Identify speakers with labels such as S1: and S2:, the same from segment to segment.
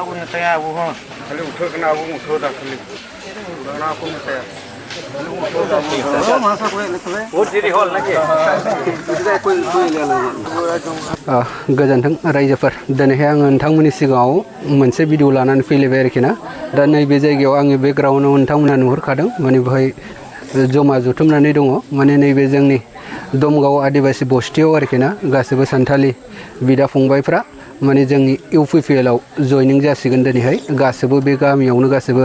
S1: aku nyetanya aku hon. Kali udah kena aku udah dah kali. Karena aku nyetanya.
S2: गोजोन्थों रायजोफोर दिनैहाय आङो नोंथांमोननि सिगाङाव मोनसे भिडिअ लानानै फैलायबाय आरोखि ना दा नैबे जायगायाव आङो बेकग्राउन्डआव नोंथांमोना नुहुरखादों माने बेवहाय जमा जुथुमनानै दङ माने नैबे जोंनि दमगाव आदिबासि बस्तियाव आरोखि ना गासिबो सानथालि बिदा फंबायफ्रा माने जोंनि UPPL आव जयनिं जासिगोन दिनैहाय गासिबो बे गामियावनो गासिबो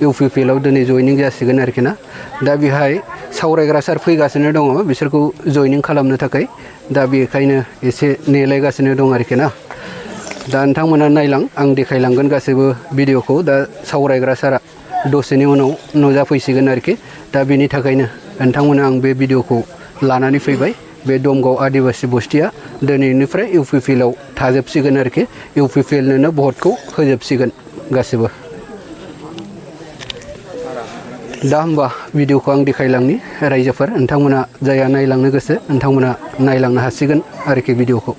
S2: UPPL आव दिनै जयनिं जासिगोन आरोखि ना दा बेहाय सावरायग्रा सार फैगासिनो दङ बिसोरखौ जयनिं खालामनो थाखाय दा बेखायनो एसे नेलायगासिनो दं आरोखि ना दा नोंथांमोना नायलां आं देखायलांगोन गासैबो भिडिअखौ दा सावरायग्रा सारा दसेनि उनाव नुजाफैसिगोन आरोखि दा बेनि थाखायनो नोंथांमोना आं बे भिडिअखौ लानानै फैबाय बे दमगाव आदिबासि बस्तिया दिनैनिफ्राय UPPL आव थाजोबसिगोन आरोखि UPPL नोनो भटखौ होजोबसिगोन गासिबो दा होमबा भिडिअखौ आं देखायलांनि रायजोफोर नोंथांमोना जायहा नायलांनो गोसो नोंथांमोना नायलांनो हासिगोन आरोखि भिडिअखौ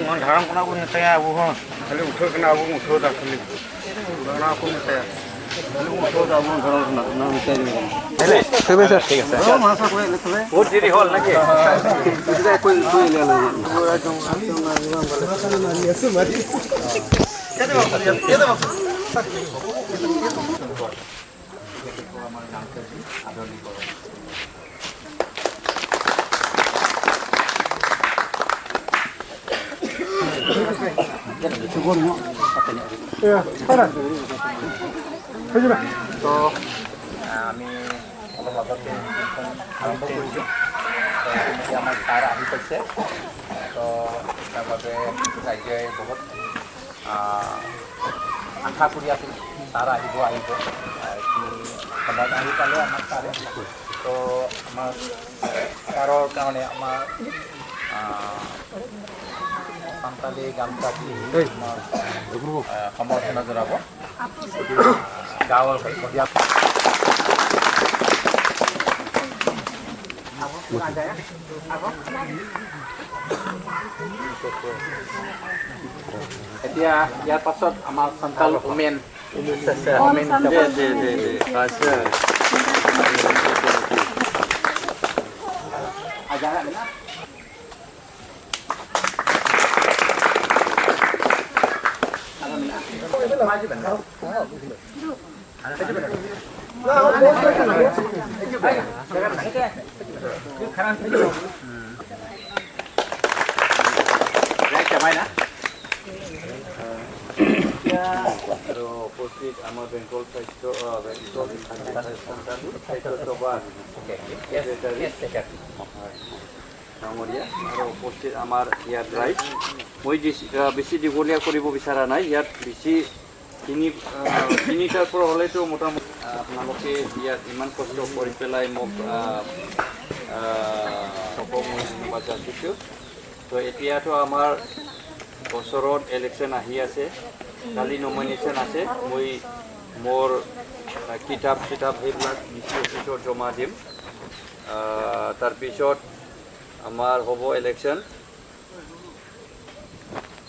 S1: Mon dharang kena aku nyetanya aku hon. Kali udah kena aku dah kali. Karena aku nyetanya. Kali dah mon dharang kena nyetanya. Hele,
S2: फैबाय सार
S1: ठीक है सर मासा कोई लेते हैं बहुत जीरी हॉल लगे इधर कोई ले ले पूरा जम ऐसे मारी ये दे Ya, sekarang. So, আমি অলপ আগতে আৰম্ভ কৰিছোঁ এতিয়া আমাৰ ছাৰ আহি পাইছে তো তাৰ বাবে ৰাইজে বহুত আশা কৰি আছিল ছাৰ আহিব সময়ত আহি পালে আমাৰ ছাৰে তো আমাৰ ছাৰৰ কাৰণে আমাৰ সান্তালি গামছা সমৰ্থন জনাব গাঁৱৰ সদীয়া এতিয়া ইয়াৰ পাছত আমাৰ সন্তাল ওমেন উপস্থিত আমাৰ বেংগল স্বাস্থ্য ডাঙৰীয়া আৰু উপস্থিত আমাৰ ইয়াত ৰাইজ মই বেছি দীঘলীয়া কৰিব বিচৰা নাই ইয়াত বেছি তিনিটাৰ পৰা হ'লেতো মোটামুটি আপোনালোকে ইয়াত ইমান কষ্ট কৰি পেলাই মোক মই ধন্যবাদ যাচিছোঁ তো এতিয়াতো আমাৰ বছৰত ইলেকশ্যন আহি আছে কালি নমিনেশ্যন আছে মই মোৰ কিতাপ সেইবিলাক DC অফিচত জমা দিম তাৰপিছত আমাৰ হ'ব ইলেকশ্যন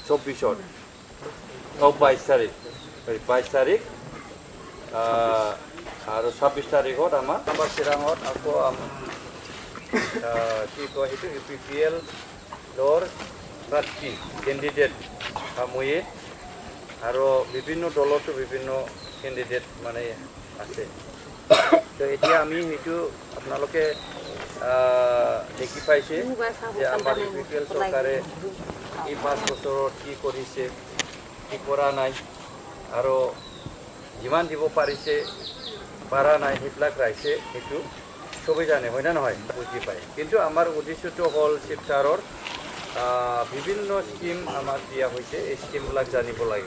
S1: 24ত 22 তাৰিখ আৰু 26 তাৰিখত আমাৰ চিৰাঙত আকৌ কি কয় সেইটো UPPL ৰ প্ৰাৰ্থী কেণ্ডিডেট মই আৰু বিভিন্ন দলতো বিভিন্ন কেণ্ডিডেট মানে আছে তো এতিয়া আমি সেইটো আপোনালোকে দেখি পাইছে যে আমাৰ UPPL চৰকাৰে এই 5 বছৰত কি কৰিছে কি কৰা নাই আৰু যিমান দিব পাৰিছে পাৰা নাই সেইবিলাক ৰাইজে সেইটো চবেই জানে হয় না নহয় বুজি পায় কিন্তু আমাৰ উদ্দেশ্যটো হ'ল শিৱসাগৰৰ বিভিন্ন স্কিম আমাক দিয়া হৈছে এই স্কিমবিলাক জানিব লাগে